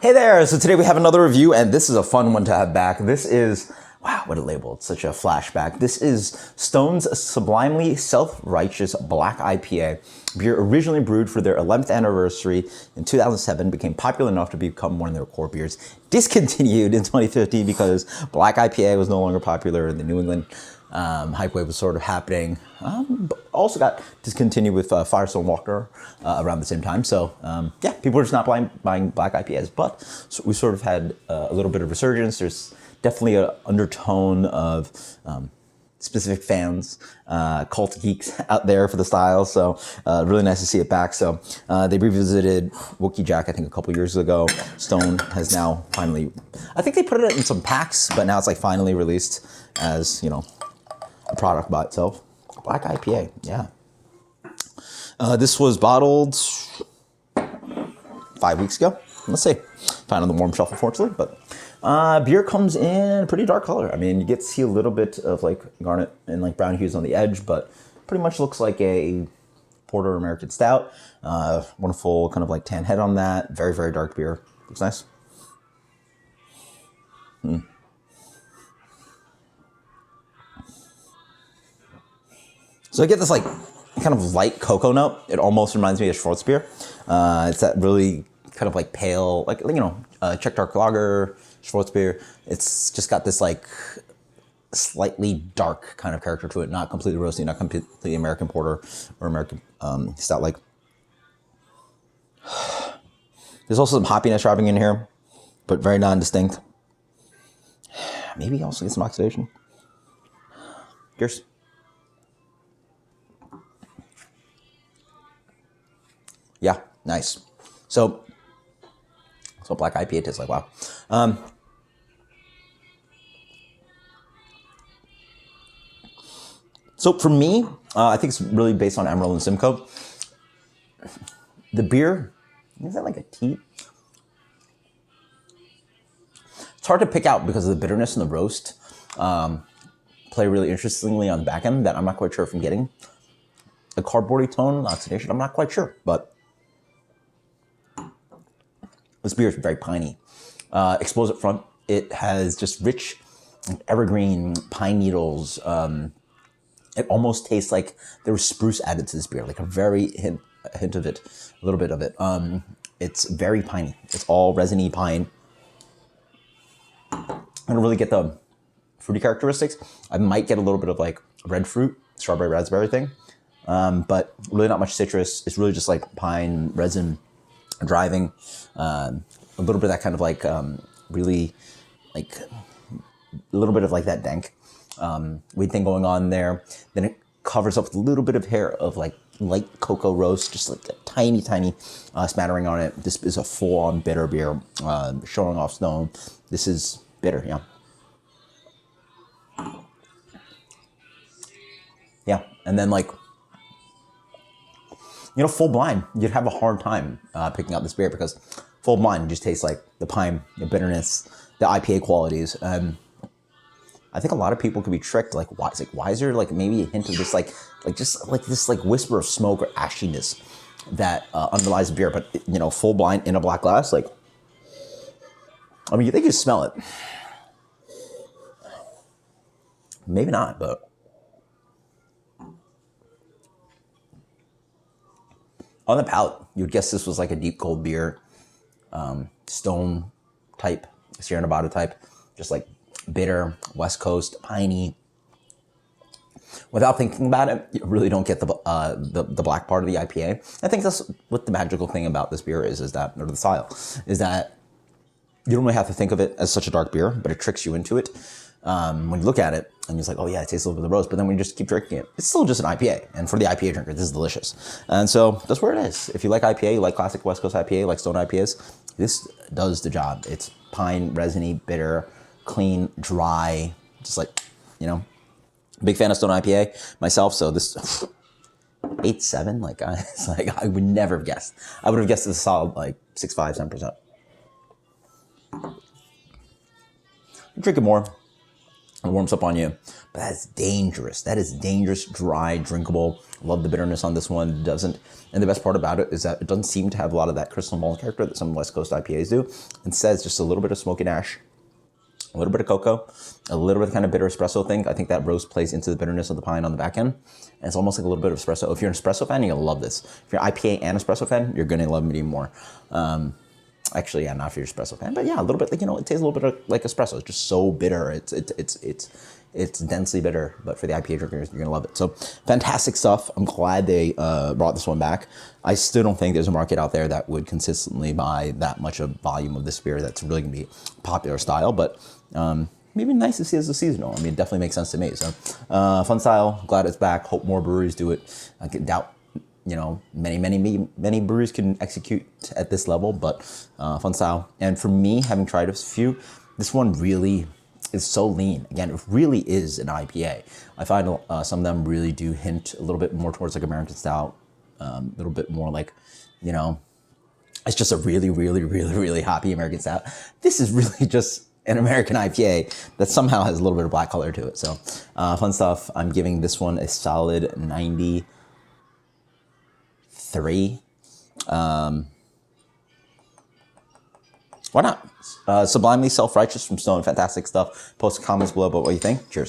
Hey there! So today we have another review, and this is a fun one to have back. This is, wow, what a label. It's such a flashback. This is Stone's Sublimely Self-Righteous Black IPA. Beer originally brewed for their 11th anniversary in 2007, became popular enough to become one of their core beers. Discontinued in 2015 because Black IPA was no longer popular in the New England hype wave was sort of happening. But also got discontinued with Firestone Walker around the same time. So yeah, people were just not buying black IPAs. But so we sort of had a little bit of resurgence. There's definitely an undertone of specific fans, cult geeks out there for the style. So really nice to see it back. So they revisited Wookie Jack, I think, a couple years ago. Stone has now finally, I think they put it in some packs, but now it's like finally released as, you know, a product by itself. Black IPA, yeah. This was bottled 5 weeks ago. Let's see. Found on the warm shelf, unfortunately, but beer comes in a pretty dark color. I mean, you get to see a little bit of like garnet and like brown hues on the edge, but pretty much looks like a porter American stout. Wonderful kind of like tan head on that. Very, very dark beer. Looks nice. So I get this like kind of light cocoa note. It almost reminds me of Schwarzbier. It's that really kind of like pale, like, you know, Czech dark lager, Schwarzbier. It's just got this like slightly dark kind of character to it. Not completely roasty, not completely American porter or American stout like. There's also some hoppiness driving in here, but very non-distinct. Maybe also get some oxidation. Cheers. Yeah, nice. So black IPA tastes like, wow. So for me, I think it's really based on Emerald and Simcoe. The beer, is that like a tea? It's hard to pick out because of the bitterness and the roast. Play really interestingly on the back end that I'm not quite sure if I'm getting. A cardboardy tone, oxidation, I'm not quite sure, but this beer is very piney. Exposed up front, it has just rich evergreen pine needles. It almost tastes like there was spruce added to this beer, like a hint of it, a little bit of it. It's very piney. It's all resiny pine. I don't really get the fruity characteristics. I might get a little bit of like red fruit, strawberry, raspberry thing, but really not much citrus. It's really just like pine, resin, driving, a little bit of that kind of like really like a little bit of like that dank weed thing going on there. Then it covers up with a little bit of hair of like light cocoa roast, just like a tiny smattering on it. This is a full-on bitter beer, showing off Stone. This is bitter, yeah. Yeah, and then like, you know, full blind, you'd have a hard time picking out this beer because full blind just tastes like the pine, the bitterness, the IPA qualities. I think a lot of people could be tricked. Like, why is there like maybe a hint of this just like this like whisper of smoke or ashiness that underlies the beer? But you know, full blind in a black glass, like, I mean, you think you smell it, maybe not, but. On the palate, you would guess this was like a deep cold beer, Stone type, Sierra Nevada type, just like bitter, West Coast, piney. Without thinking about it, you really don't get the black part of the IPA. I think that's what the magical thing about this beer is that, or the style, is that you don't really have to think of it as such a dark beer, but it tricks you into it. When you look at it and you're like, oh yeah, it tastes a little bit of the roast, but then when you just keep drinking it, it's still just an IPA. And for the IPA drinker, this is delicious. And so that's where it is. If you like IPA, you like classic West Coast IPA, like Stone IPAs, this does the job. It's pine, resiny, bitter, clean, dry, just like, you know, big fan of Stone IPA myself. So this 8.7, like, it's like I would never have guessed. I would have guessed a solid like 6.5, 7%. Drink it more. It warms up on you, but that's dangerous. That is dangerous, dry, drinkable. Love the bitterness on this one. It doesn't, and the best part about it is that it doesn't seem to have a lot of that crystal malt character that some West Coast IPAs do. Instead, it's just a little bit of smoky ash, a little bit of cocoa, a little bit of kind of bitter espresso thing. I think that roast plays into the bitterness of the pine on the back end. And it's almost like a little bit of espresso. If you're an espresso fan, you're gonna love this. If you're an IPA and espresso fan, you're gonna love it even more. Actually, yeah, not if you're an espresso fan, but yeah, a little bit like, it tastes a little bit of like espresso. It's just so bitter. It's densely bitter, but for the IPA drinkers, you're gonna love it. So fantastic stuff. I'm glad they brought this one back. I still don't think there's a market out there that would consistently buy that much of volume of this beer that's really gonna be popular style, but maybe nice to see as a seasonal. I mean, it definitely makes sense to me. So fun style, glad it's back. Hope more breweries do it. I doubt many breweries can execute at this level, but fun style. And for me, having tried a few, this one really is so lean. Again, it really is an IPA. I find some of them really do hint a little bit more towards like American style, a little bit more like, it's just a really, really, really, really hoppy American style. This is really just an American IPA that somehow has a little bit of black color to it. So fun stuff. I'm giving this one a solid 93. Why not? Sublimely Self-Righteous from Stone. Fantastic stuff. Post comments below about what you think. Cheers.